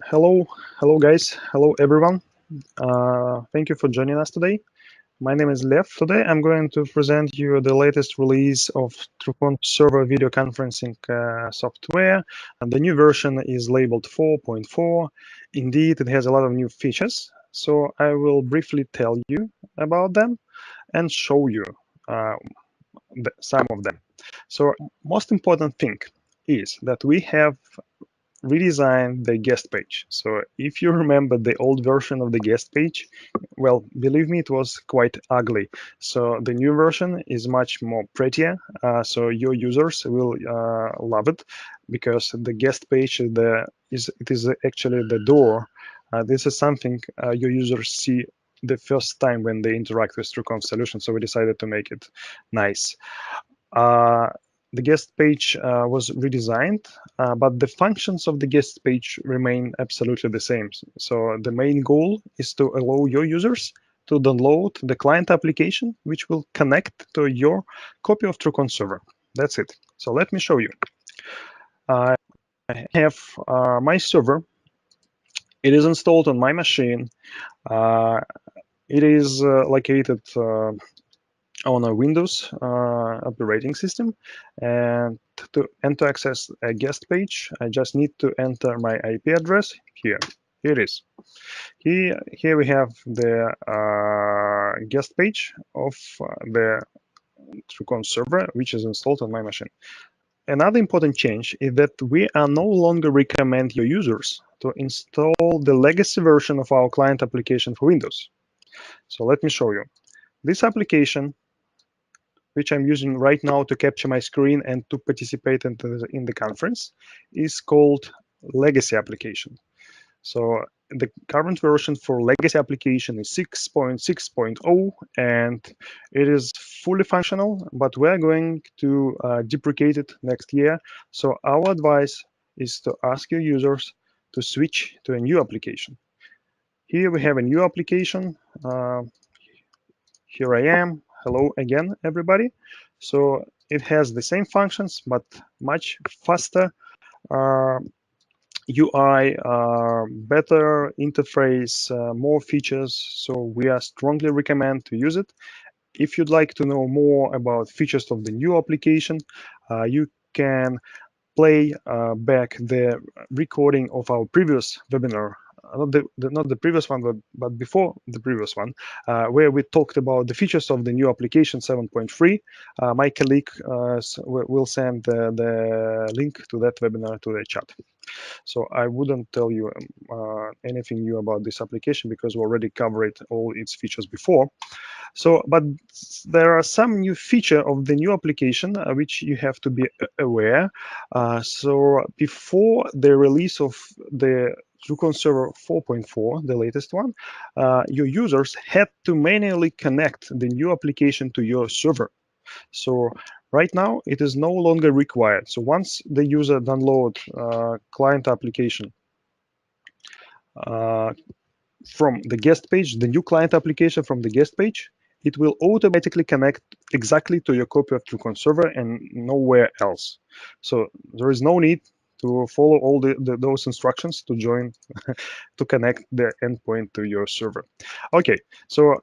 Hello guys, hello everyone. Thank you for joining us today. My name is Lev. Today I'm going to present you the latest release of TrueConf Server video conferencing software, and the new version is labeled 4.4. Indeed, it has a lot of new features, so I will briefly tell you about them and show you uh, some of them. So, most important thing is that we have redesigned the guest page. So if you remember the old version of the guest page, well, believe me, it was quite ugly. So the new version is much more prettier. So your users will love it, because the guest page is actually the door. This is something your users see the first time when they interact with TrueConf solution. So we decided to make it nice. Uh, the guest page was redesigned, but the functions of the guest page remain absolutely the same. So the main goal is to allow your users to download the client application, which will connect to your copy of TrueConf Server. That's it. So let me show you. I have my server. It is installed on my machine. It is located on a Windows operating system, and to access a guest page, I just need to enter my IP address here. Here it is. Here we have the guest page of the TrueConf server, which is installed on my machine. Another important change is that we are no longer recommend your users to install the legacy version of our client application for Windows. So let me show you. This application, which I'm using right now to capture my screen and to participate in the conference, is called legacy application. So the current version for legacy application is 6.6.0, and it is fully functional, but we're going to deprecate it next year. So our advice is to ask your users to switch to a new application. Here we have a new application. Here I am. Hello again, everybody. So it has the same functions, but much faster UI, better interface, more features. So we are strongly recommend to use it. If you'd like to know more about features of the new application, you can play back the recording of our previous webinar, not the previous one, but before the previous one, where we talked about the features of the new application 7.3. My colleague will send the link to that webinar to the chat. So I wouldn't tell you anything new about this application, because we already covered all its features before. So, but there are some new features of the new application which you have to be aware. So before the release of the TrueConf Server 4.4, the latest one, your users had to manually connect the new application to your server. So right now, it is no longer required. So once the user download client application from the guest page, the new client application from the guest page, it will automatically connect exactly to your copy of TrueConf Server and nowhere else. So there is no need to follow all those instructions to join, to connect the endpoint to your server. Okay, so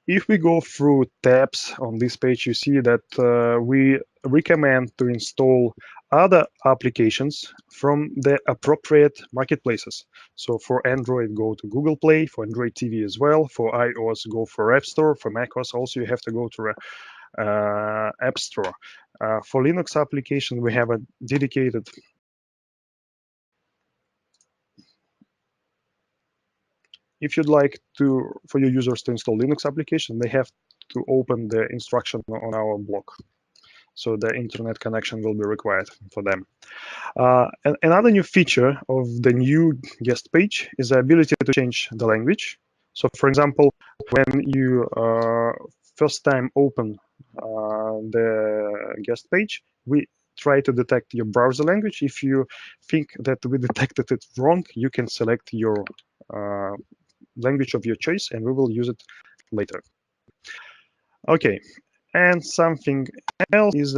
if we go through tabs on this page, you see that we recommend to install other applications from the appropriate marketplaces. So for Android, go to Google Play, for Android TV as well. For iOS, go for App Store. For macOS, also you have to go to App Store. For Linux application, we have a dedicated if you'd like for your users to install Linux application, they have to open the instruction on our blog. So the internet connection will be required for them. And another new feature of the new guest page is the ability to change the language. So for example, when you first time open the guest page, we try to detect your browser language. If you think that we detected it wrong, you can select your language of your choice, and we will use it later. Okay, And something else is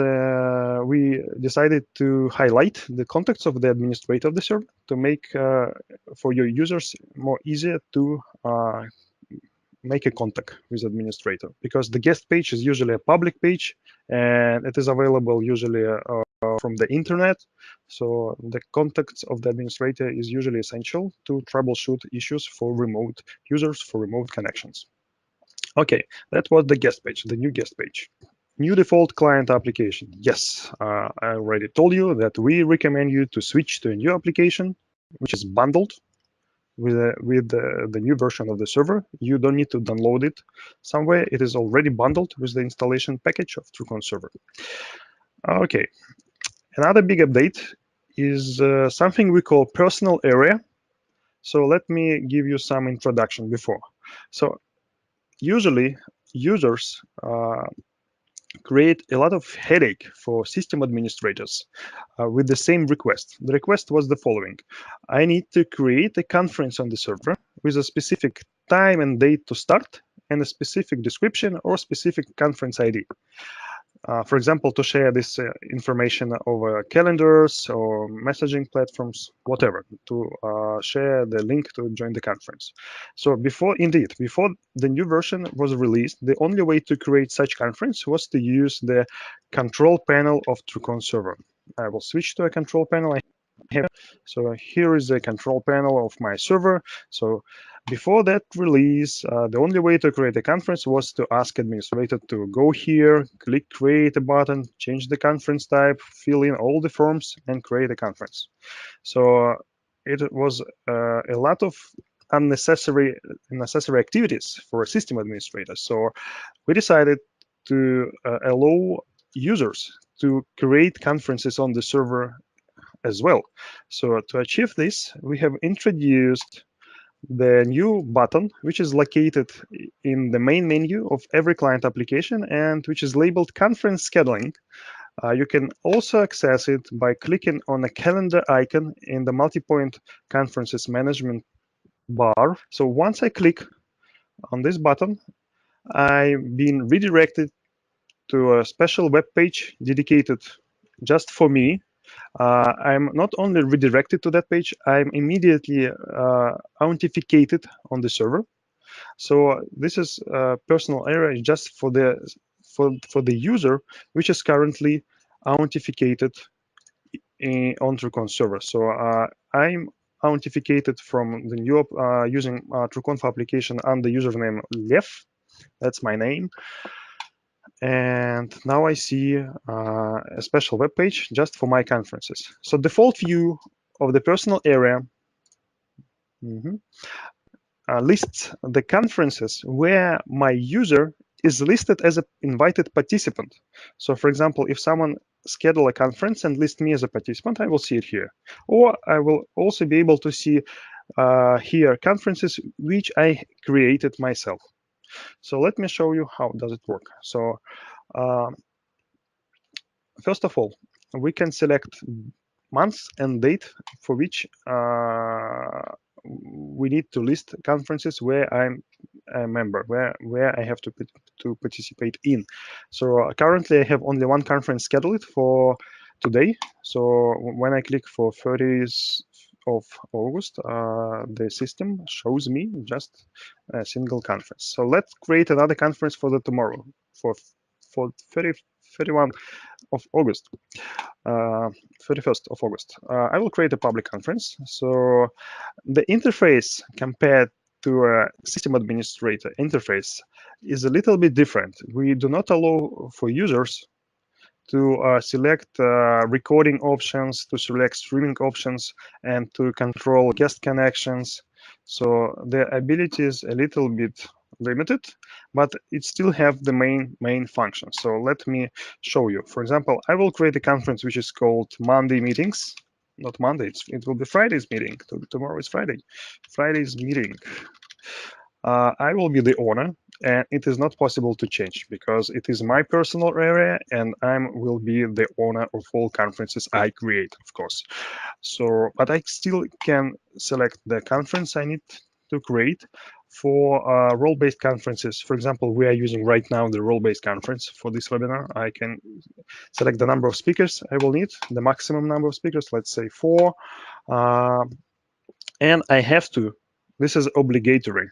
we decided to highlight the contacts of the administrator of the server to make for your users more easier to make a contact with administrator, because the guest page is usually a public page and it is available usually from the internet. So the contacts of the administrator is usually essential to troubleshoot issues for remote users, for remote connections. Okay, that was the guest page, the new guest page. New default client application. Yes, I already told you that we recommend you to switch to a new application, which is bundled with the new version of the server. You don't need to download it somewhere. It is already bundled with the installation package of TrueConf Server. Okay, another big update is something we call personal area. So let me give you some introduction before. So usually users create a lot of headache for system administrators with the same request. The request was the following. I need to create a conference on the server with a specific time and date to start and a specific description or specific conference ID. For example, to share this information over calendars or messaging platforms, whatever, to share the link to join the conference. So before the new version was released, the only way to create such conference was to use the control panel of TrueConf Server. I will switch to a control panel. So here is the control panel of my server. So before that release, the only way to create a conference was to ask administrator to go here, click create a button, change the conference type, fill in all the forms, and create a conference. So it was a lot of unnecessary activities for a system administrator. So we decided to allow users to create conferences on the server as well. So to achieve this, we have introduced the new button, which is located in the main menu of every client application and which is labeled conference scheduling. You can also access it by clicking on a calendar icon in the multi-point conferences management bar. So once I click on this button, I'm being redirected to a special web page dedicated just for me. I'm not only redirected to that page, I'm immediately authenticated on the server. So this is a personal area just for the user, which is currently authenticated on TrueConf server. So I'm authenticated from the new using TrueConf application under username Lev. That's my name. And now I see a special web page just for my conferences. So default view of the personal area lists the conferences where my user is listed as an invited participant. So for example, if someone schedule a conference and list me as a participant, I will see it here. Or I will also be able to see here conferences which I created myself. So let me show you how does it work. So first of all, we can select months and date for which we need to list conferences where I'm a member, where I have to participate in. So currently I have only one conference scheduled for today. So when I click for 30th of August, the system shows me just a single conference. So let's create another conference for the tomorrow, for 31 of August. 31st of August. I will create a public conference. So the interface compared to a system administrator interface is a little bit different. We do not allow for users to select recording options, to select streaming options, and to control guest connections. So the ability is a little bit limited, but it still have the main function. So let me show you. For example, I will create a conference which is called Monday Meetings. Not Monday, it will be Friday's meeting. Tomorrow is Friday. Friday's meeting. I will be the owner, and it is not possible to change because it is my personal area and I will be the owner of all conferences I create, of course. So, but I still can select the conference I need to create For role-based conferences, for example, we are using right now the role-based conference for this webinar. I can select the number of speakers I will need, the maximum number of speakers, let's say 4. And I have to, this is obligatory,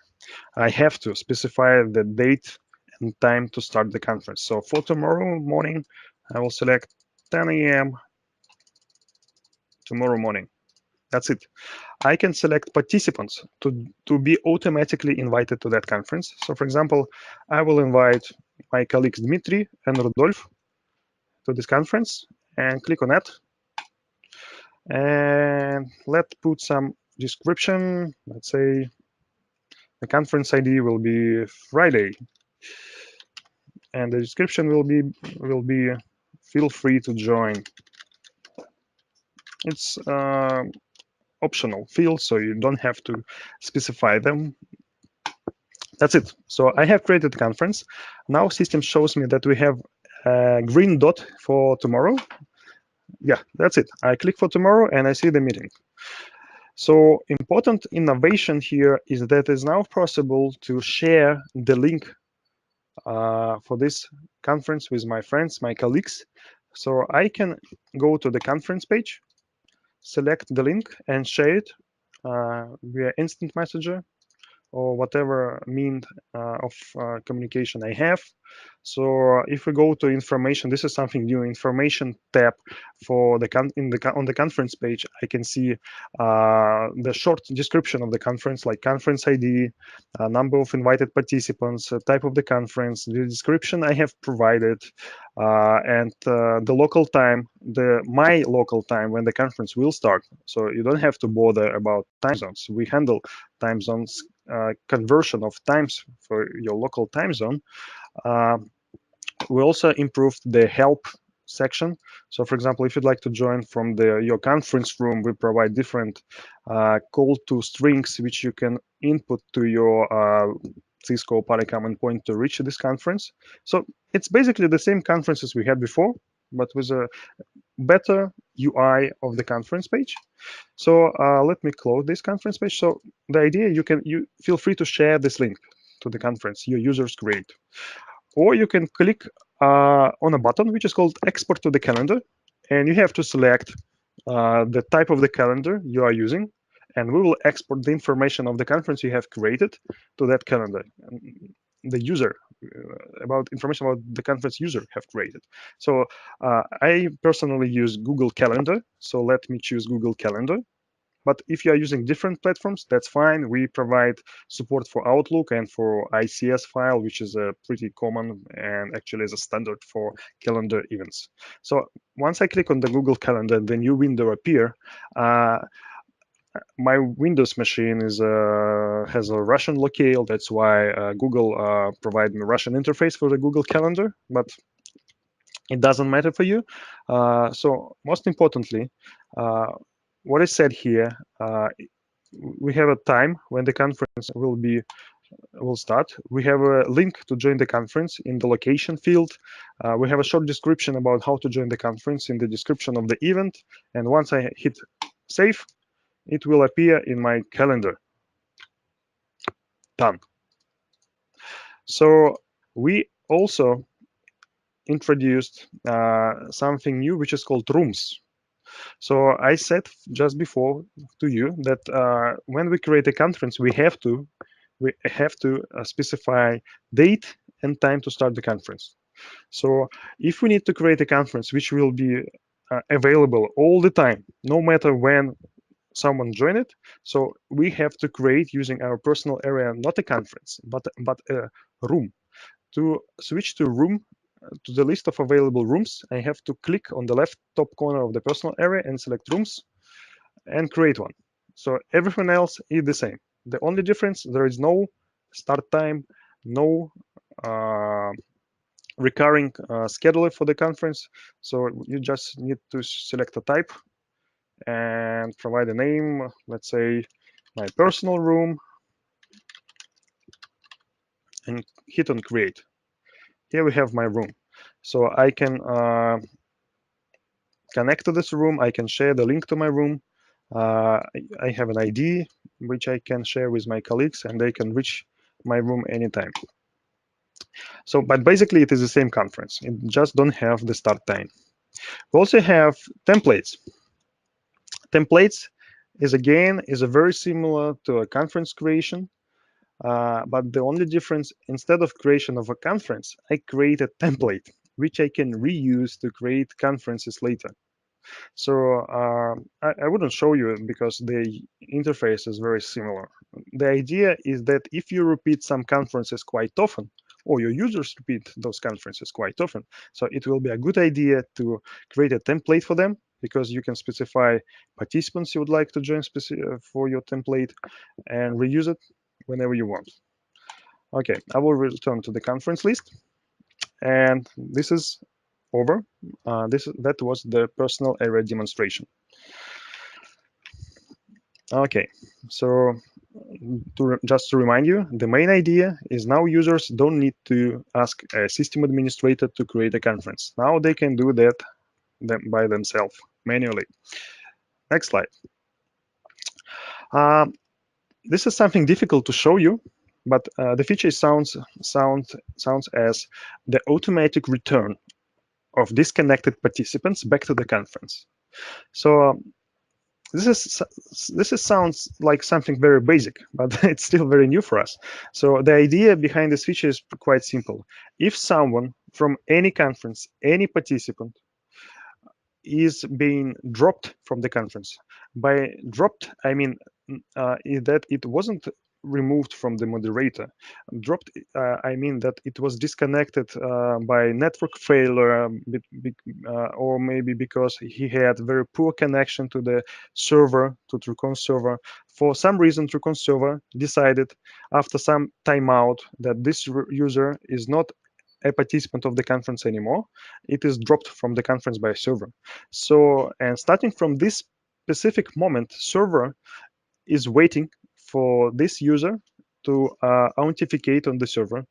I have to specify the date and time to start the conference. So for tomorrow morning, I will select 10 a.m. tomorrow morning. That's it. I can select participants to be automatically invited to that conference. So for example, I will invite my colleagues Dmitry and Rudolf to this conference and click on that. And let's put some description. Let's say the conference ID will be Friday. And the description will be feel free to join. It's optional field, so you don't have to specify them. That's it. So I have created a conference. Now system shows me that we have a green dot for tomorrow. Yeah, that's it. I click for tomorrow and I see the meeting. So important innovation here is that it's now possible to share the link for this conference with my friends, my colleagues. So I can go to the conference page, select the link and share it via instant messenger or whatever means of communication I have. So if we go to information, this is something new. Information tab for the on the conference page, I can see the short description of the conference, like conference ID, number of invited participants, type of the conference, the description I have provided, and the local time, my local time when the conference will start. So you don't have to bother about time zones. We handle time zones conversion of times for your local time zone. We also improved the help section. So for example, if you'd like to join from your conference room, we provide different call to strings which you can input to your Cisco party command point to reach this conference. So it's basically the same conferences we had before, but with a better UI of the conference page. So let me close this conference page. So the idea, you feel free to share this link to the conference your users create, or you can click on a button which is called export to the calendar, and you have to select the type of the calendar you are using, and we will export the information of the conference you have created to that calendar. The user about information about the conference user have created. So I personally use Google Calendar, so let me choose Google Calendar. But if you are using different platforms, that's fine. We provide support for Outlook and for ICS file, which is a pretty common and actually is a standard for calendar events. So once I click on the Google Calendar, the new window appear. My Windows machine has a Russian locale. That's why Google provide me Russian interface for the Google Calendar, but it doesn't matter for you. So most importantly, what is said here, we have a time when the conference will start. We have a link to join the conference in the location field. We have a short description about how to join the conference in the description of the event. And once I hit save, it will appear in my calendar. Done. So we also introduced something new, which is called rooms. So I said just before to you that when we create a conference, we have to specify date and time to start the conference. So if we need to create a conference which will be available all the time, no matter when someone join it, so we have to create using our personal area, not a conference, but a room. To switch to room, to the list of available rooms, I have to click on the left top corner of the personal area and select rooms and create one. So everything else is the same. The only difference, there is no start time, no recurring scheduler for the conference. So you just need to select a type and provide a name, let's say my personal room, and hit on create. Here we have my room. So I can connect to this room. I can share the link to my room. I have an ID which I can share with my colleagues, and they can reach my room anytime. So, but basically it is the same conference. It just don't have the start time. We also have templates. Templates is a very similar to a conference creation, but the only difference, instead of creation of a conference, I create a template which I can reuse to create conferences later. So I wouldn't show you because the interface is very similar. The idea is that if you repeat some conferences quite often, or your users repeat those conferences quite often, so it will be a good idea to create a template for them, because you can specify participants you would like to join for your template and reuse it whenever you want. Okay, I will return to the conference list, and this is over. That was the personal area demonstration. Okay, so just to remind you, the main idea is now users don't need to ask a system administrator to create a conference. Now they can do that by themselves manually. Next slide. This is something difficult to show you, but the feature sounds as the automatic return of disconnected participants back to the conference. So this sounds like something very basic, but it's still very new for us. So the idea behind this feature is quite simple. If someone from any conference, any participant, is being dropped from the conference, by dropped I mean that it wasn't removed from the moderator. Dropped, I mean that it was disconnected by network failure, or maybe because he had very poor connection to the server, to TrueConf server. For some reason, TrueConf server decided after some timeout that this user is not a participant of the conference anymore. It is dropped from the conference by a server. So, and starting from this specific moment, server is waiting for this user to authenticate on the server.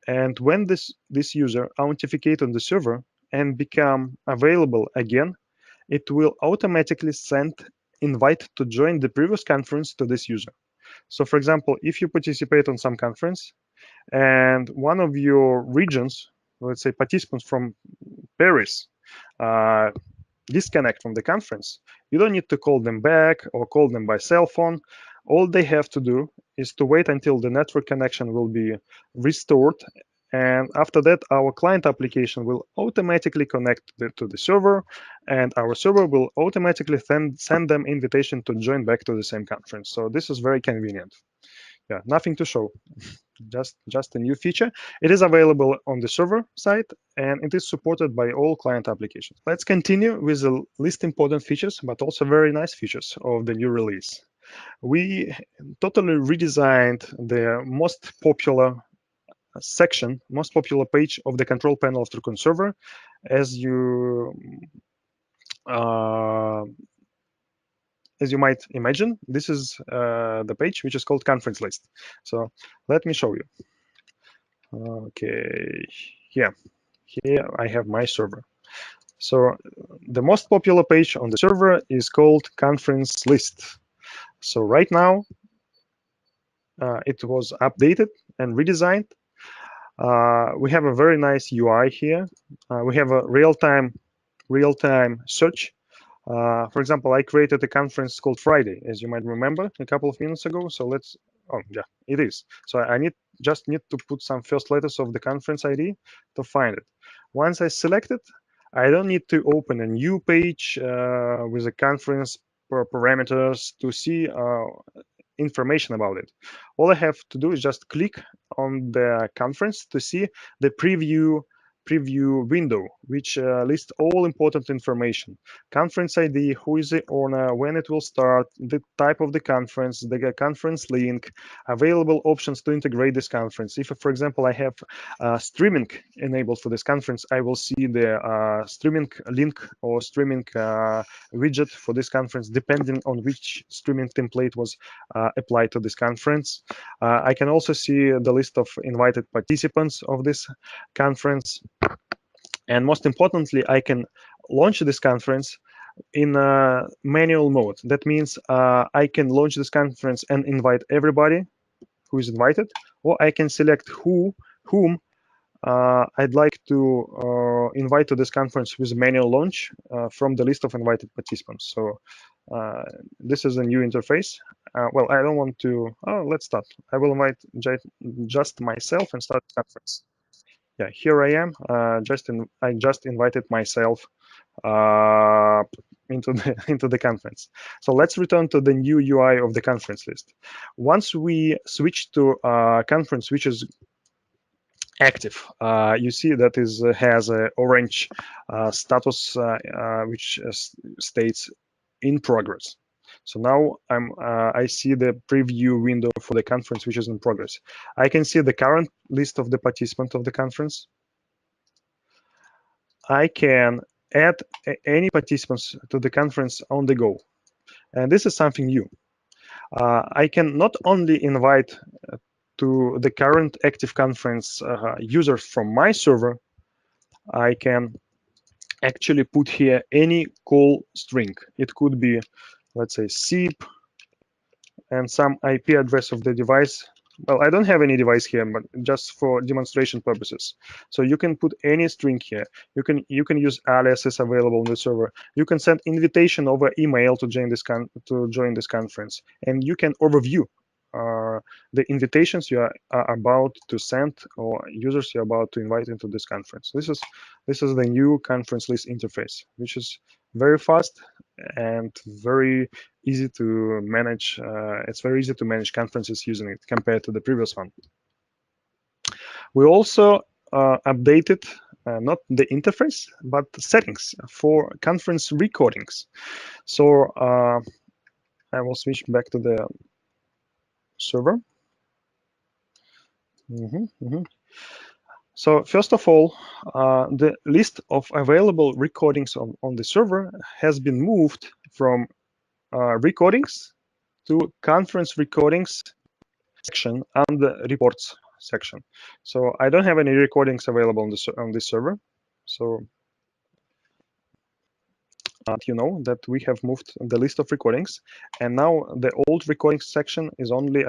And when this user authenticate on the server and become available again, it will automatically send invite to join the previous conference to this user. So for example, if you participate on some conference and one of your regions, let's say participants from Paris, disconnect from the conference, you don't need to call them back or call them by cell phone. All they have to do is to wait until the network connection will be restored. And after that, our client application will automatically connect to the server, and our server will automatically send them invitation to join back to the same conference. So this is very convenient. Yeah, nothing to show. Just a new feature. It is available on the server side, and it is supported by all client applications. Let's continue with the least important features, but also very nice features of the new release. We totally redesigned the most popular section, most popular page of the control panel of TrueConf server. As you might imagine, this is the page which is called conference list. So let me show you. Okay, here I have my server. So the most popular page on the server is called conference list. So right now it was updated and redesigned. We have a very nice UI here. We have a real-time search. For example, I created a conference called Friday, as you might remember a couple of minutes ago. So let's, oh yeah, it is. So I just need to put some first letters of the conference ID to find it. Once I select it, I don't need to open a new page with the conference parameters to see information about it. All I have to do is just click on the conference to see the preview window, which lists all important information: conference ID, who is the owner, when it will start, the type of the conference, the conference link, available options to integrate this conference. If, for example, I have streaming enabled for this conference, I will see the streaming link or streaming widget for this conference, depending on which streaming template was applied to this conference. I can also see the list of invited participants of this conference. And most importantly, I can launch this conference in a manual mode. That means I can launch this conference and invite everybody who is invited, or I can select whom I'd like to invite to this conference with manual launch from the list of invited participants. So this is a new interface. Well, I don't want to. Oh, let's start. I will invite just myself and start the conference. Yeah, here I am. I just invited myself into the into the conference. So let's return to the new UI of the conference list. Once we switch to a conference which is active, you see that has an orange status which states in progress. So now I see the preview window for the conference which is in progress. I can see the current list of the participants of the conference. I can add any participants to the conference on the go. And this is something new. I can not only invite to the current active conference users from my server, I can actually put here any call string. It could be, let's say, SIP and some IP address of the device. Well, I don't have any device here, but just for demonstration purposes. So you can put any string here. You can use aliases available on the server. You can send invitation over email to join this conference, and you can overview the invitations you are about to send or users you're about to invite into this conference. This is the new conference list interface, which is very fast and very easy to manage. It's very easy to manage conferences using it compared to the previous one. We also updated not the interface, but settings for conference recordings. So I will switch back to the server. So first of all, the list of available recordings on the server has been moved from recordings to conference recordings section and the reports section. So I don't have any recordings available on this server. So you know that we have moved the list of recordings, and now the old recordings section is only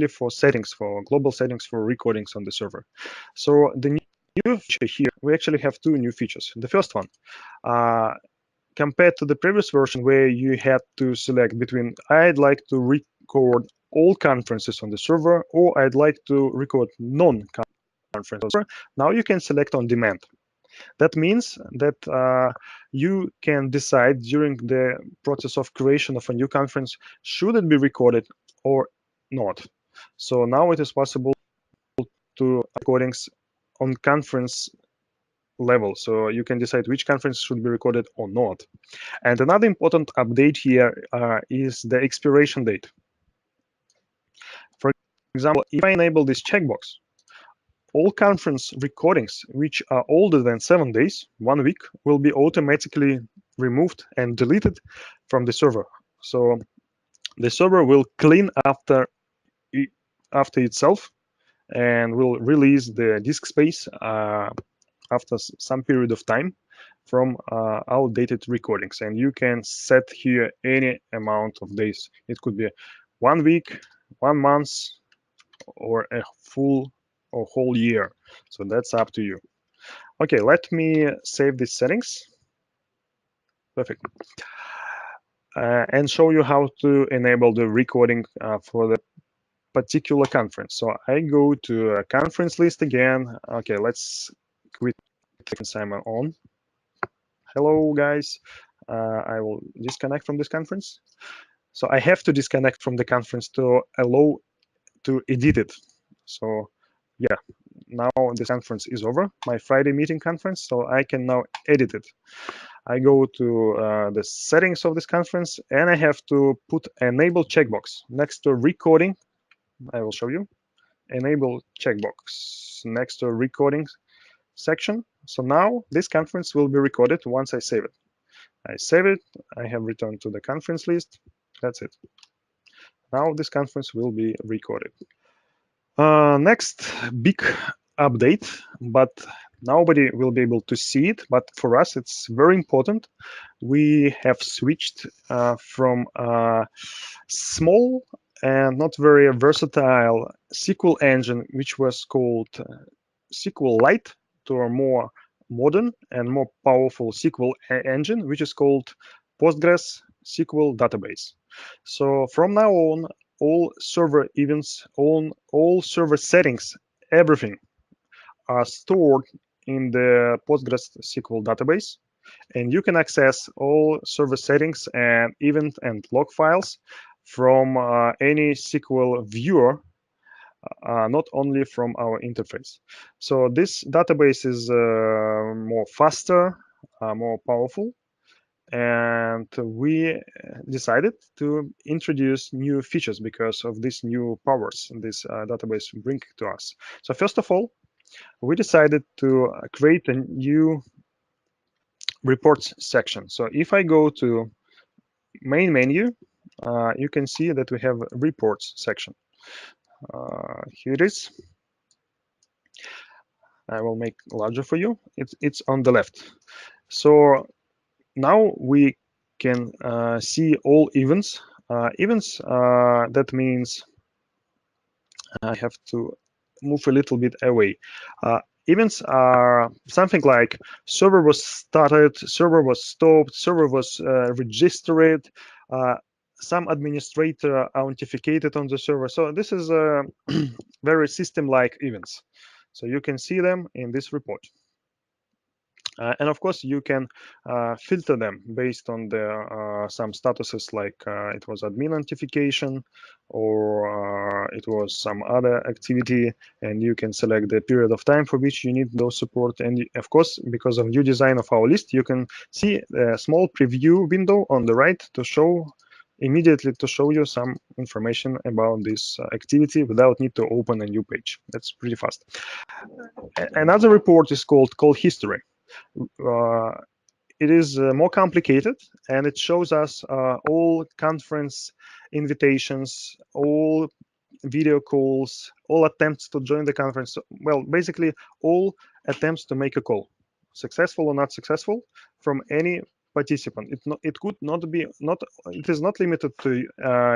for settings, for global settings for recordings on the server. So the new feature here, we actually have two new features. The first one, compared to the previous version where you had to select between I'd like to record all conferences on the server or I'd like to record non-conferences. Now you can select on demand. That means that you can decide during the process of creation of a new conference, should it be recorded or not. So now it is possible to recordings on conference level. So you can decide which conference should be recorded or not. And another important update here is the expiration date. For example, if I enable this checkbox, all conference recordings which are older than 7 days, 1 week, will be automatically removed and deleted from the server. So the server will clean after itself and will release the disk space after some period of time from outdated recordings. And you can set here any amount of days. It could be 1 week, 1 month, or a full or whole year. So that's up to you. Okay, let me save these settings. Perfect. And show you how to enable the recording for the particular conference. So I go to a conference list again. Okay, let's quit Simon on. Hello, guys. I will disconnect from this conference. So I have to disconnect from the conference to allow to edit it. So yeah, now this conference is over, my Friday meeting conference, so I can now edit it. I go to the settings of this conference, and I have to put enable checkbox next to recording. I will show you. Enable checkbox next to recording section. So now this conference will be recorded once I save it. I save it. I have returned to the conference list. That's it. Now this conference will be recorded. Next big update, but nobody will be able to see it, but for us it's very important. We have switched from small and not very versatile SQL engine, which was called SQLite, to a more modern and more powerful SQL engine, which is called PostgreSQL database. So from now on, all server events, all server settings, everything are stored in the PostgreSQL database, and you can access all server settings and event and log files from any SQL viewer, not only from our interface. So this database is more faster, more powerful, and we decided to introduce new features because of these new powers this database bring to us. So first of all, we decided to create a new reports section. So if I go to main menu, you can see that we have reports section. Here it is. I will make larger for you. It's on the left. So now we can see all events. That means I have to move a little bit away. Events are something like server was started, server was stopped, server was registered, some administrator authenticated on the server. So this is a very system-like events. So you can see them in this report. And of course, you can filter them based on the some statuses, like it was admin authentication or it was some other activity, and you can select the period of time for which you need those support. And of course, because of new design of our list, you can see a small preview window on the right to show immediately to show you some information about this activity without need to open a new page. That's pretty fast. Another report is called call history. It is more complicated, and it shows us all conference invitations, all video calls, all attempts to join the conference. Well, basically all attempts to make a call, successful or not successful, from any participant. It could not be it is not limited to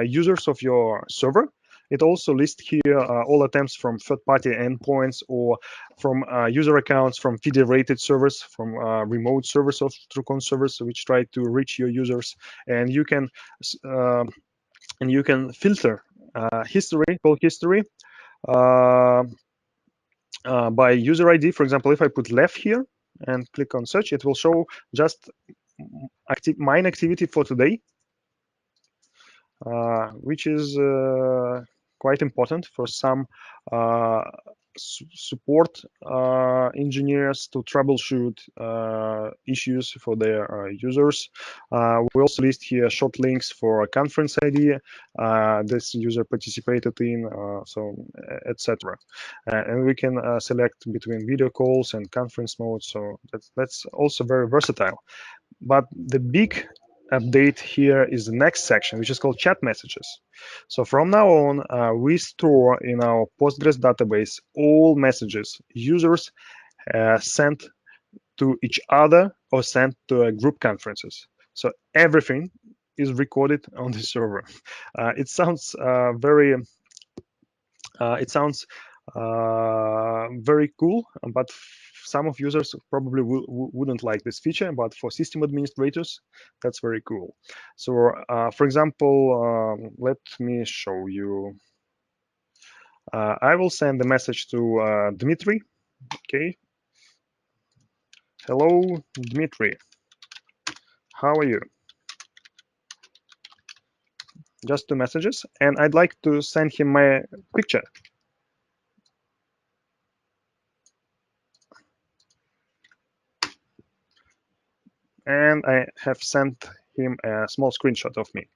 users of your server. It also lists here all attempts from third-party endpoints or from user accounts from federated servers, from remote servers of TrueConf servers, which try to reach your users. And you can filter history, call history, by user ID. For example, if I put Lev here and click on search, it will show just mine activity for today, which is quite important for some support engineers to troubleshoot issues for their users. We also list here short links for a conference ID this user participated in, so etc. And we can select between video calls and conference modes. So that's also very versatile. But the big update here is the next section, which is called chat messages. So from now on, we store in our Postgres database all messages users sent to each other or sent to group conferences. So everything is recorded on the server. It sounds very cool, but some of users probably wouldn't like this feature, but for system administrators, that's very cool. So for example, let me show you. I will send the message to Dmitry. Okay. Hello, Dmitry. How are you? Just 2 messages, and I'd like to send him my picture. And I have sent him a small screenshot of me.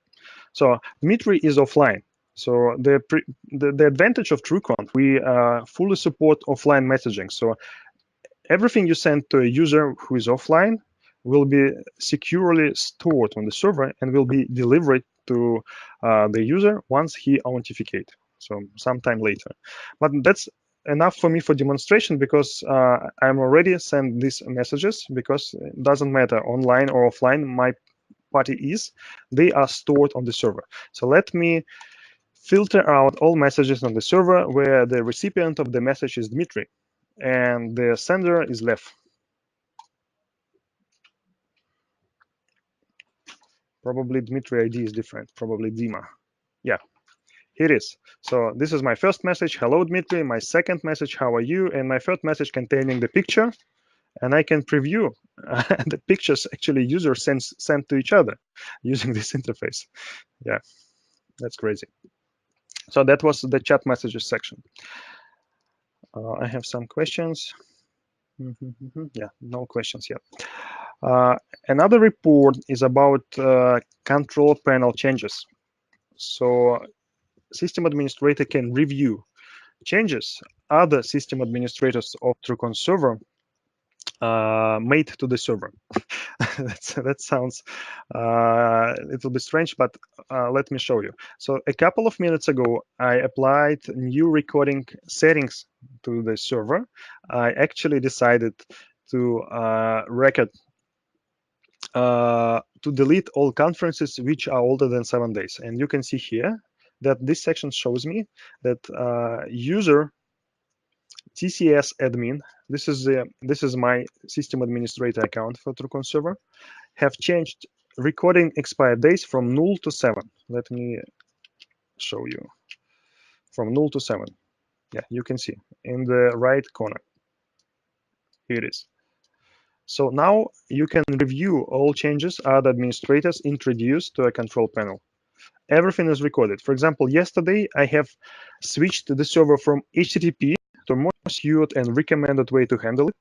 So Dmitry is offline. So the advantage of TrueConf, we fully support offline messaging. So everything you send to a user who is offline will be securely stored on the server and will be delivered to the user once he authenticates. So sometime later. But that's enough for me for demonstration, because I'm already sent these messages, because it doesn't matter online or offline my party is, they are stored on the server. So let me filter out all messages on the server where the recipient of the message is Dmitry and the sender is Lev. Probably Dmitry ID is different, probably Dima. Yeah, here it is. So this is my first message, hello Dmitry, my second message, how are you, and my third message containing the picture, and I can preview the pictures actually users send to each other using this interface. Yeah, that's crazy. So that was the chat messages section. I have some questions. Yeah, no questions yet. Another report is about control panel changes. So system administrator can review changes other system administrators of TrueConf Server made to the server. That sounds a little bit strange, but let me show you. So a couple of minutes ago, I applied new recording settings to the server. I actually decided to to delete all conferences which are older than 7 days. And you can see here that this section shows me that user TCS admin, this is my system administrator account for TrueConf Server, have changed recording expired days from 0 to 7. Let me show you. From 0 to 7. Yeah, you can see in the right corner. Here it is. So now you can review all changes other administrators introduced to a control panel. Everything is recorded. For example, yesterday I have switched the server from HTTP to a more suited and recommended way to handle it,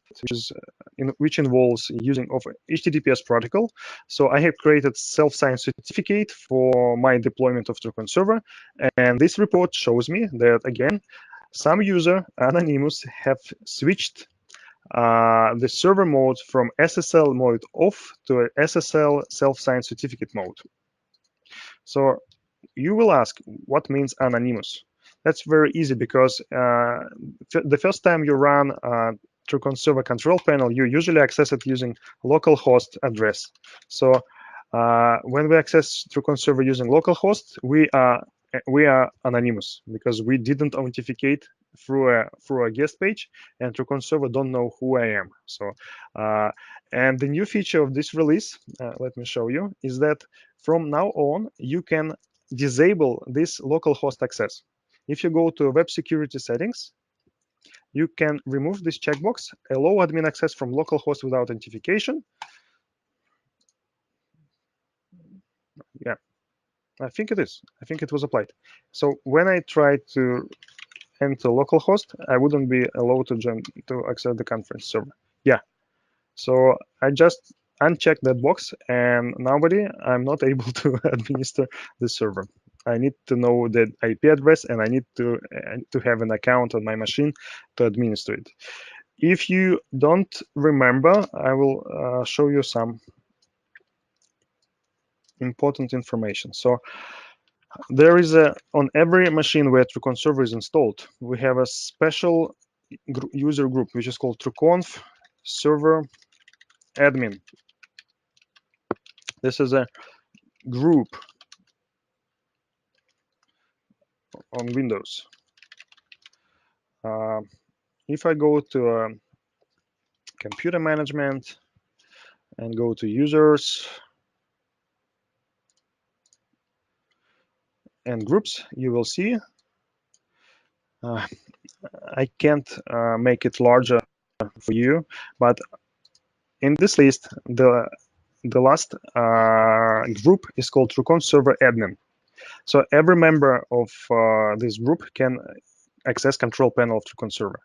which involves using of HTTPS protocol. So I have created self-signed certificate for my deployment of TrueConf Server, and this report shows me that again, some user anonymous have switched the server mode from SSL mode off to a SSL self-signed certificate mode. So you will ask, what means anonymous? That's very easy because the first time you run TrueConf Server control panel, you usually access it using localhost address. So when we access TrueConf Server using localhost, we are anonymous because we didn't authenticate through a guest page, and TrueConf Server don't know who I am. So and the new feature of this release, let me show you, is that from now on you can disable this localhost access. If you go to web security settings, you can remove this checkbox, allow admin access from localhost without authentication. Yeah, I think it is. I think it was applied. So when I try to enter localhost, I wouldn't be allowed to access the conference server. Yeah. So I just unchecked that box, and nobody, I'm not able to administer the server. I need to know the IP address, and I need to have an account on my machine to administer it. If you don't remember, I will show you some important information. So there is on every machine where TrueConf Server is installed, we have a special user group, which is called TrueConf Server Admin. This is a group on Windows. If I go to computer management and go to users and groups, you will see I can't make it larger for you, but in this list, the last group is called TrueConf Server Admin. So every member of this group can access control panel of TrueConf Server.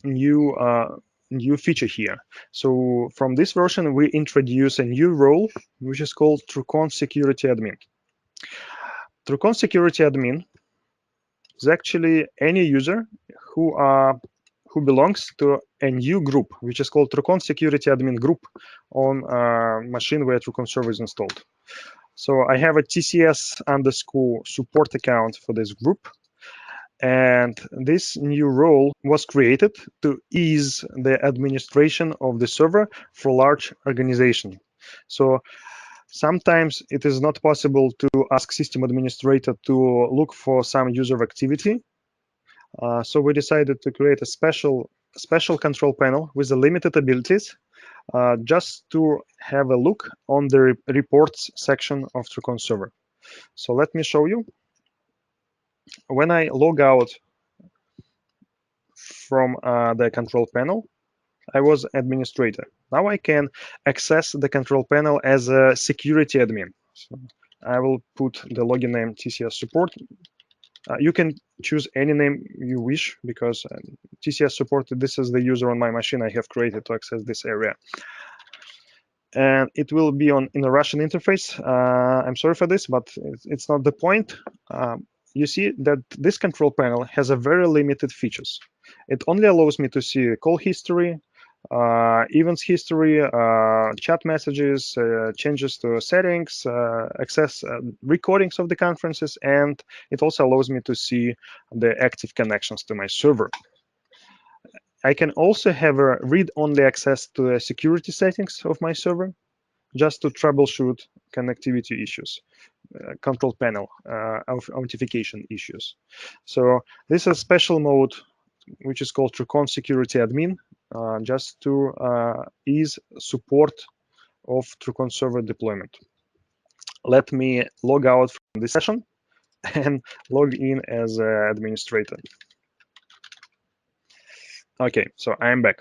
New feature here. So from this version, we introduce a new role, which is called TrueConf Security Admin. TrueConf Security Admin is actually any user who belongs to a new group, which is called TrueConf Security Admin Group on a machine where TrueConf Server is installed. So I have a TCS_support account for this group. And this new role was created to ease the administration of the server for large organization. So Sometimes it is not possible to ask system administrator to look for some user activity. So we decided to create a special control panel with the limited abilities, just to have a look on the reports section of TrueConf Server. So let me show you. When I log out from the control panel, I was administrator. Now I can access the control panel as a security admin. So I will put the login name TCS support. You can choose any name you wish, because TCS support, this is the user on my machine I have created to access this area. And it will be in a Russian interface. I'm sorry for this, but it's not the point. You see that this control panel has a very limited features. It only allows me to see call history, events history, chat messages, changes to settings, access recordings of the conferences, and it also allows me to see the active connections to my server. I can also have a read-only access to the security settings of my server, just to troubleshoot connectivity issues, control panel authentication issues. So this is a special mode which is called TrueConf Security Admin, just to ease support of TrueConf Server deployment. Let me log out from this session and log in as an administrator. Okay, so I'm back.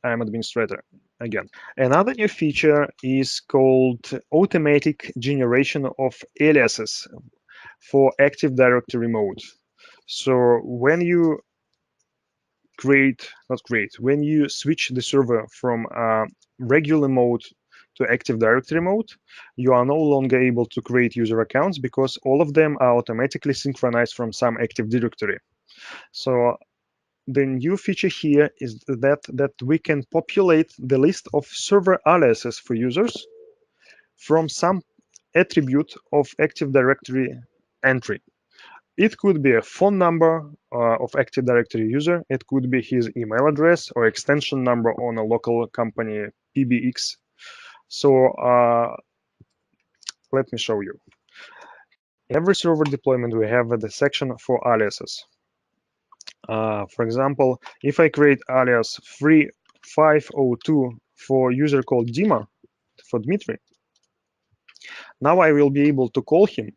I'm administrator again. Another new feature is called automatic generation of aliases for Active Directory mode. So when you when you switch the server from regular mode to Active Directory mode, you are no longer able to create user accounts because all of them are automatically synchronized from some Active Directory. So the new feature here is that we can populate the list of server aliases for users from some attribute of Active Directory entry. It could be a phone number of Active Directory user. It could be his email address or extension number on a local company PBX. So let me show you. Every server deployment, we have the section for aliases. For example, if I create alias 3502 for user called Dima, for Dmitry, now I will be able to call him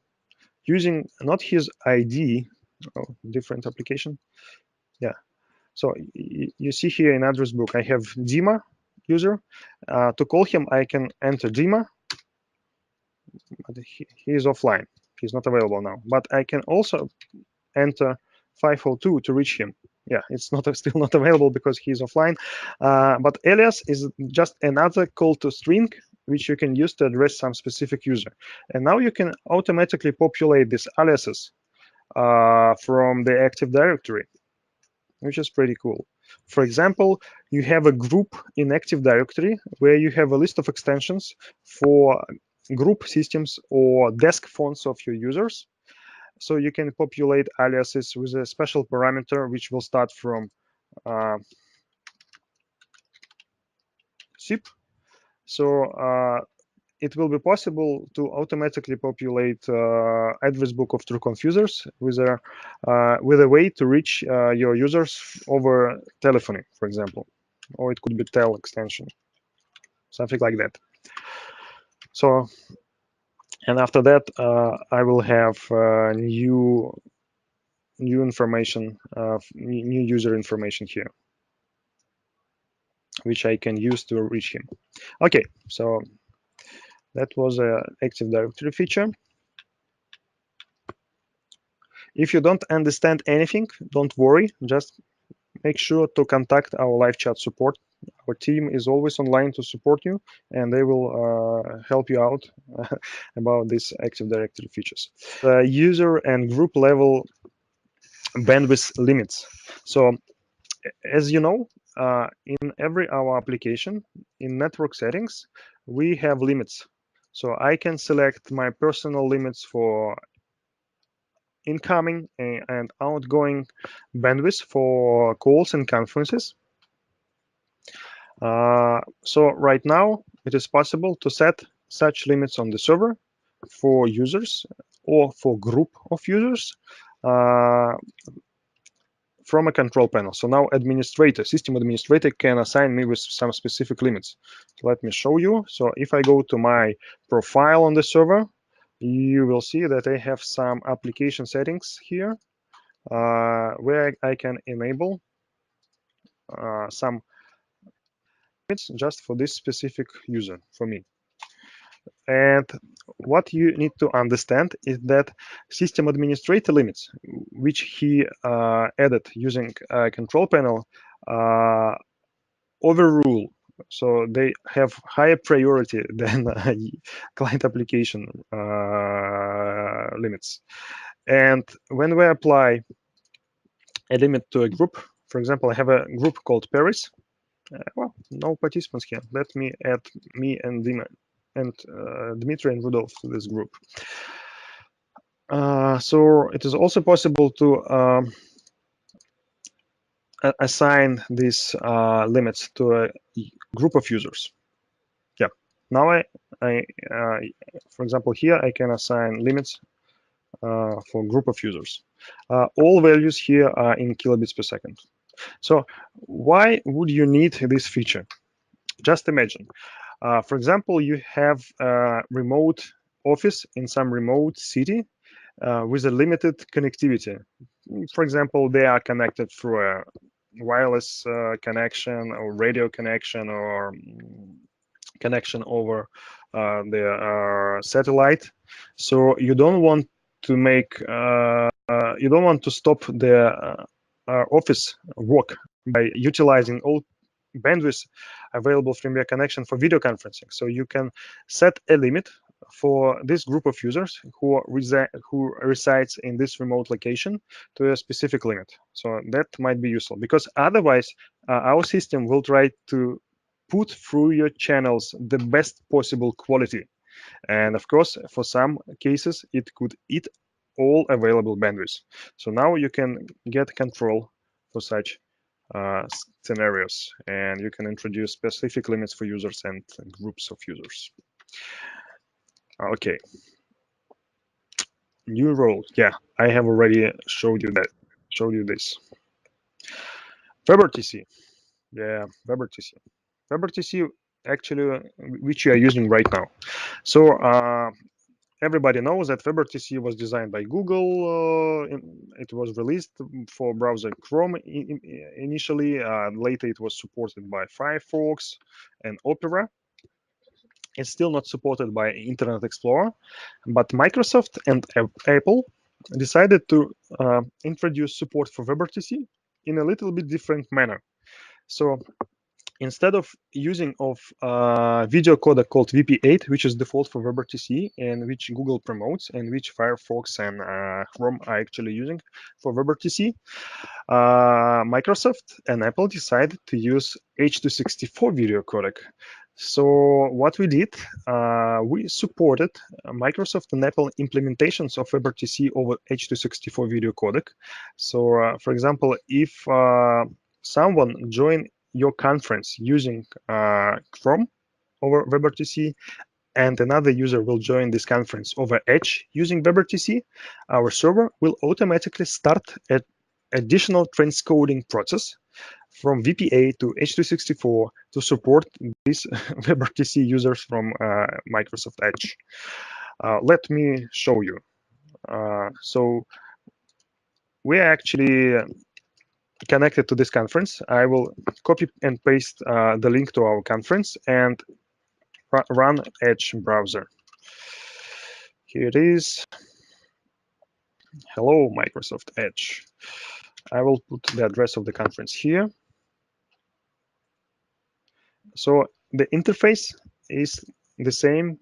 using not his ID, different application. Yeah. So you see here in address book, I have Dima user. To call him, I can enter Dima. But he is offline. He's not available now. But I can also enter 502 to reach him. Yeah, it's still not available because he's offline. But alias is just another call to string which you can use to address some specific user. And now you can automatically populate these aliases from the Active Directory, which is pretty cool. For example, you have a group in Active Directory where you have a list of extensions for group systems or desk phones of your users. So you can populate aliases with a special parameter which will start from zip. So it will be possible to automatically populate address book of TrueConf users with a way to reach your users over telephony, for example, or it could be tel extension, something like that. So, and after that, I will have new information, new user information here, which I can use to reach him. Okay, so that was an Active Directory feature. If you don't understand anything, don't worry. Just make sure to contact our live chat support. Our team is always online to support you, and they will help you out about these Active Directory features. The user and group level bandwidth limits. So, as you know, in every our application, in network settings, we have limits. So I can select my personal limits for incoming and outgoing bandwidth for calls and conferences. So right now, it is possible to set such limits on the server for users or for group of users from a control panel. So now system administrator can assign me with some specific limits. Let me show you. So if I go to my profile on the server, you will see that I have some application settings here where I can enable some limits just for this specific user, for me. And what you need to understand is that system administrator limits, which he added using a control panel, overrule. So they have higher priority than client application limits. And when we apply a limit to a group, for example, I have a group called Paris. Well, no participants here. Let me add me and Dmitry and Rudolf to this group. So it is also possible to assign these limits to a group of users. Yeah. Now for example, here I can assign limits for group of users. All values here are in kilobits per second. So why would you need this feature? Just imagine. For example, you have a remote office in some remote city with a limited connectivity. For example, they are connected through a wireless connection or radio connection or connection over the satellite. So you don't want to stop the office work by utilizing all bandwidth available from your connection for video conferencing. So you can set a limit for this group of users who resides in this remote location to a specific limit. So that might be useful, because otherwise our system will try to put through your channels the best possible quality. And of course, for some cases, it could eat all available bandwidth. So now you can get control for such scenarios, and you can introduce specific limits for users and groups of users. Okay. New role. Yeah, I have already showed you this. WebRTC. Yeah, WebRTC. WebRTC actually, which you are using right now. So everybody knows that WebRTC was designed by Google. It was released for browser Chrome initially. Later, it was supported by Firefox and Opera. It's still not supported by Internet Explorer, but Microsoft and Apple decided to introduce support for WebRTC in a little bit different manner. So instead of using video codec called VP8, which is default for WebRTC and which Google promotes and which Firefox and Chrome are actually using for WebRTC, Microsoft and Apple decided to use H.264 video codec. So what we did, we supported Microsoft and Apple implementations of WebRTC over H.264 video codec. So for example, if someone joined your conference using Chrome over WebRTC, and another user will join this conference over Edge using WebRTC, our server will automatically start an additional transcoding process from VPA to H.264 to support these WebRTC users from Microsoft Edge. Let me show you. So we are actually connected to this conference. I will copy and paste the link to our conference and run Edge browser. Here it is. Hello, Microsoft Edge. I will put the address of the conference here. So the interface is the same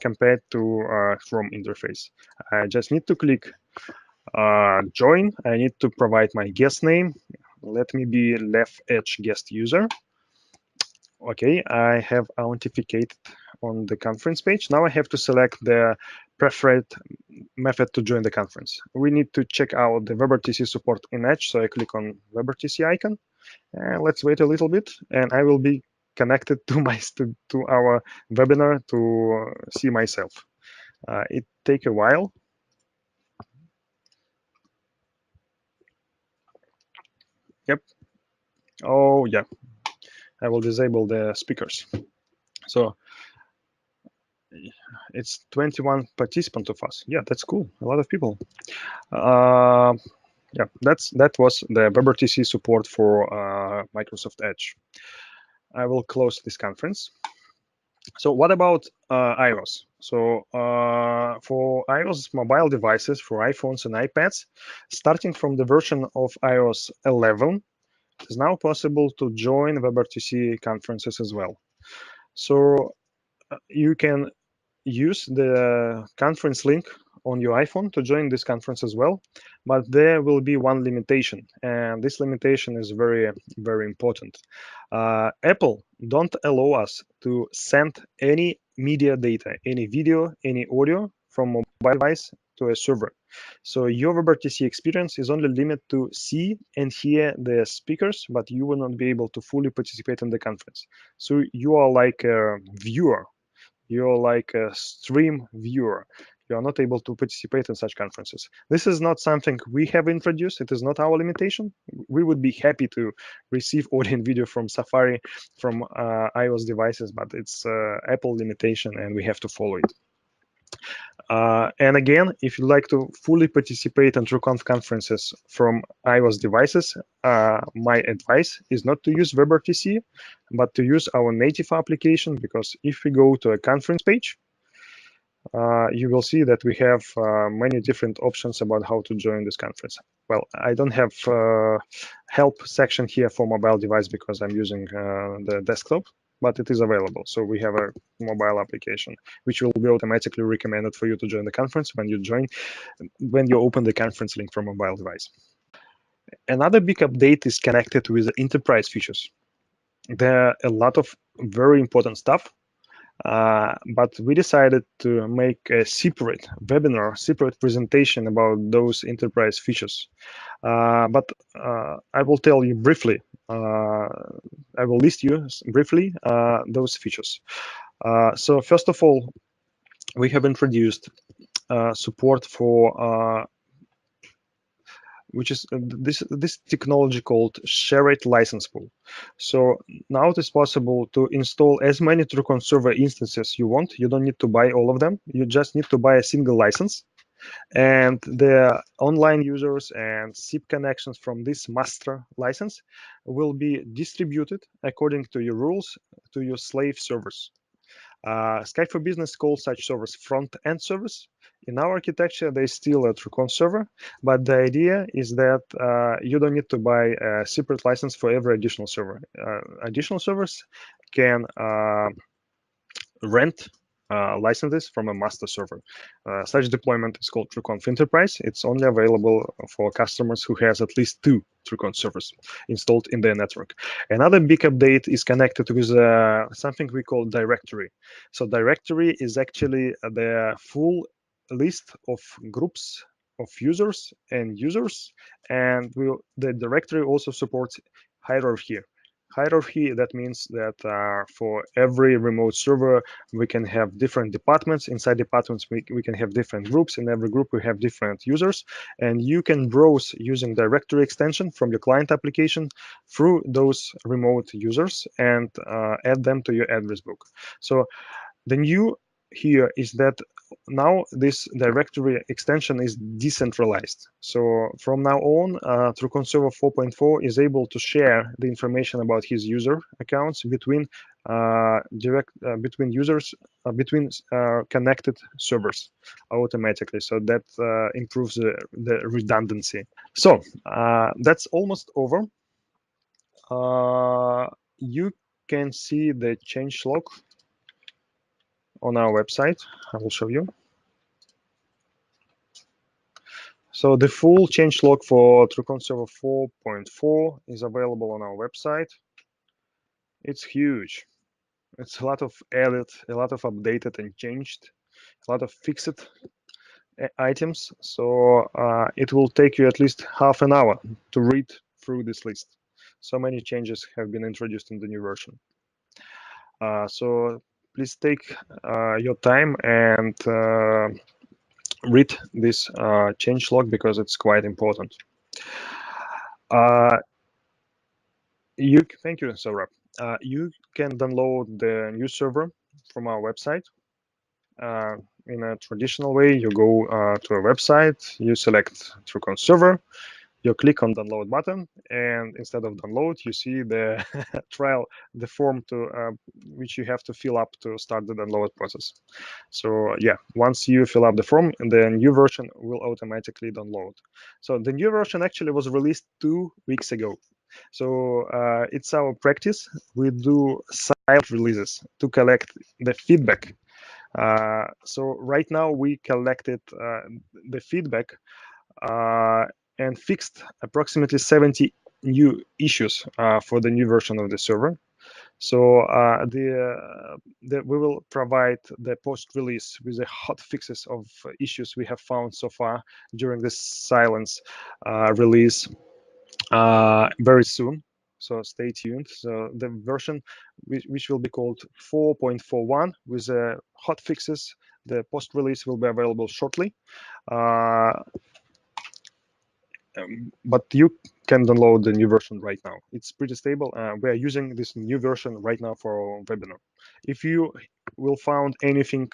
compared to Chrome interface. I just need to click join. I need to provide my guest name. Let me be Left Edge guest user. Okay, I have authenticated on the conference page. Now I have to select the preferred method to join the conference. We need to check out the WebRTC support in Edge, so I click on WebRTC icon. And let's wait a little bit, and I will be connected to our webinar to see myself. It take a while. Yep. Oh yeah. I will disable the speakers. So it's 21 participants of us. Yeah, that's cool. A lot of people. Yeah, that was the WebRTC support for Microsoft Edge. I will close this conference. So what about iOS? So for iOS mobile devices, for iPhones and iPads, starting from the version of iOS 11, it is now possible to join WebRTC conferences as well. So you can use the conference link on your iPhone to join this conference as well, but there will be one limitation, and this limitation is very, very important. Apple don't allow us to send any media data, any video, any audio from mobile device to a server. So your WebRTC experience is only limited to see and hear the speakers, but you will not be able to fully participate in the conference. So you are like a viewer. You're like a stream viewer. You are not able to participate in such conferences. This is not something we have introduced. It is not our limitation. We would be happy to receive audio and video from Safari, from iOS devices, but it's Apple limitation and we have to follow it. And again, if you'd like to fully participate in TrueConf conferences from iOS devices, my advice is not to use WebRTC, but to use our native application, because if we go to a conference page, you will see that we have many different options about how to join this conference. Well, I don't have help section here for mobile device because I'm using the desktop, but it is available. So we have a mobile application, which will be automatically recommended for you to join the conference when you open the conference link from a mobile device. Another big update is connected with the enterprise features. There are a lot of very important stuff, but we decided to make a separate webinar, separate presentation about those enterprise features. But I will tell you briefly, I will list you briefly those features. So first of all, we have introduced support for which is this technology called shared license pool. So now it is possible to install as many TrueConf Server instances you want. You don't need to buy all of them. You just need to buy a single license. And the online users and SIP connections from this master license will be distributed according to your rules to your slave servers. Skype for Business calls such servers front-end service. In our architecture, they still a TrueConf server, but the idea is that you don't need to buy a separate license for every additional server. Additional servers can rent licenses from a master server. Such deployment is called TrueConf Enterprise. It's only available for customers who has at least 2 TrueConf servers installed in their network. Another big update is connected with something we call directory. So directory is actually the full list of groups of users and users, and the directory also supports hierarchy. Hierarchy, that means that for every remote server, we can have different departments. Inside departments, we can have different groups. In every group, we have different users. And you can browse using directory extension from your client application through those remote users and add them to your address book. So the new here is that now this directory extension is decentralized. So from now on, TrueConf Server 4.4 is able to share the information about his user accounts between between users, between connected servers automatically. So that improves the redundancy. So that's almost over. You can see the change log on our website. I will show you. So the full change log for TrueConf Server 4.4 is available on our website. It's huge. It's a lot of added, a lot of updated and changed, a lot of fixed items. So it will take you at least half an hour to read through this list. So many changes have been introduced in the new version. So please take your time and read this changelog because it's quite important. Thank you, Saurabh. You can download the new server from our website. In a traditional way, you go to a website, you select TrueConf Server, you click on download button, and instead of download, you see the the form to which you have to fill up to start the download process. So yeah, once you fill up the form, the new version will automatically download. So the new version actually was released 2 weeks ago. So it's our practice. We do silent releases to collect the feedback. So right now we collected the feedback and fixed approximately 70 new issues for the new version of the server. So we will provide the post-release with the hot fixes of issues we have found so far during this silence release very soon. So stay tuned. So the version which will be called 4.41 with hot fixes, the post-release will be available shortly. But you can download the new version right now. It's pretty stable. We are using this new version right now for our webinar. If you will find anything,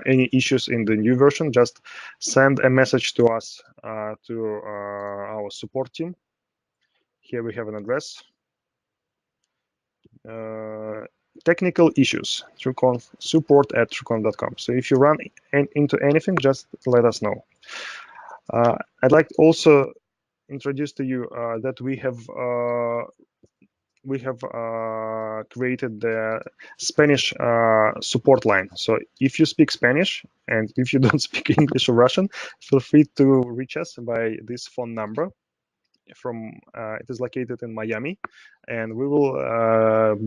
any issues in the new version, just send a message to us, to our support team. Here we have an address. Technical issues, TrueConf, support@trueconf.com. So if you run into anything, just let us know. I'd like also introduce to you that we have created the Spanish support line. So if you speak Spanish and if you don't speak English or Russian, feel free to reach us by this phone number. It is located in Miami, and we will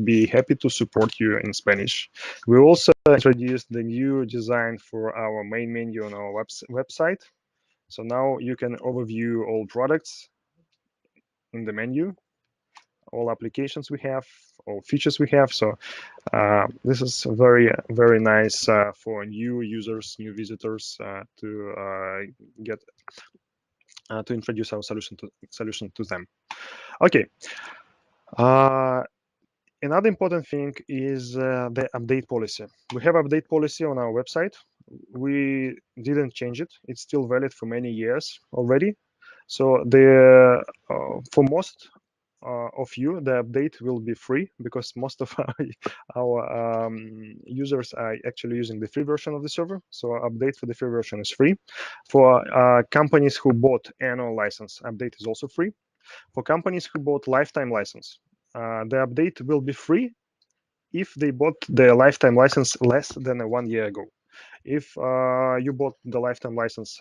be happy to support you in Spanish. We also introduced the new design for our main menu on our website. So now you can overview all products in the menu, all applications we have, all features we have. So this is very, very nice for new users, new visitors to get to introduce our solution to them. Okay. Another important thing is the update policy. We have update policy on our website. We didn't change it. It's still valid for many years already. So for most of you, the update will be free because most of our users are actually using the free version of the server. So update for the free version is free. For companies who bought annual license, update is also free. For companies who bought lifetime license, the update will be free if they bought the lifetime license less than 1 year ago. If you bought the lifetime license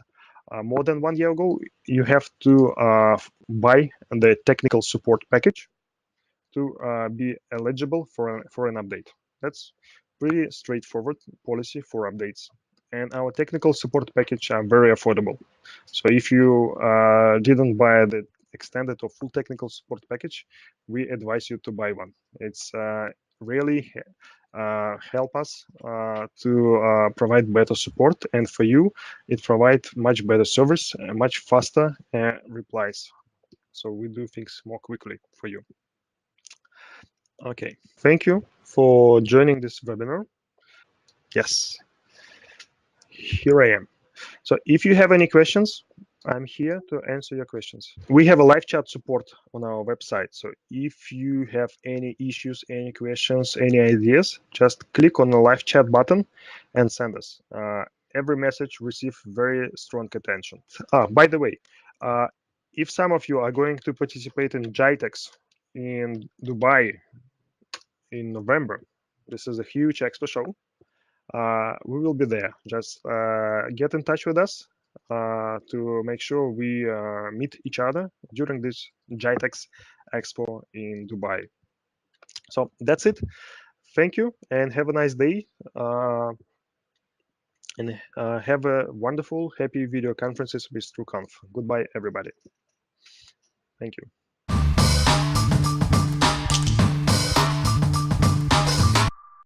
more than 1 year ago, you have to buy the technical support package to be eligible for an update. That's pretty straightforward policy for updates. And our technical support package are very affordable. So if you didn't buy the extended or full technical support package, we advise you to buy one. It's really help us to provide better support, and for you, it provides much better service, much faster replies. So we do things more quickly for you. Okay, thank you for joining this webinar. Yes, here I am. So if you have any questions, I'm here to answer your questions. We have a live chat support on our website. So if you have any issues, any questions, any ideas, just click on the live chat button and send us. Every message receives very strong attention. By the way, if some of you are going to participate in GITEX in Dubai in November, this is a huge expo show. We will be there. Just get in touch with us to make sure we meet each other during this GITEX Expo in Dubai. So that's it. Thank you and have a nice day. And have a wonderful, happy video conferences with TrueConf. Goodbye, everybody. Thank you.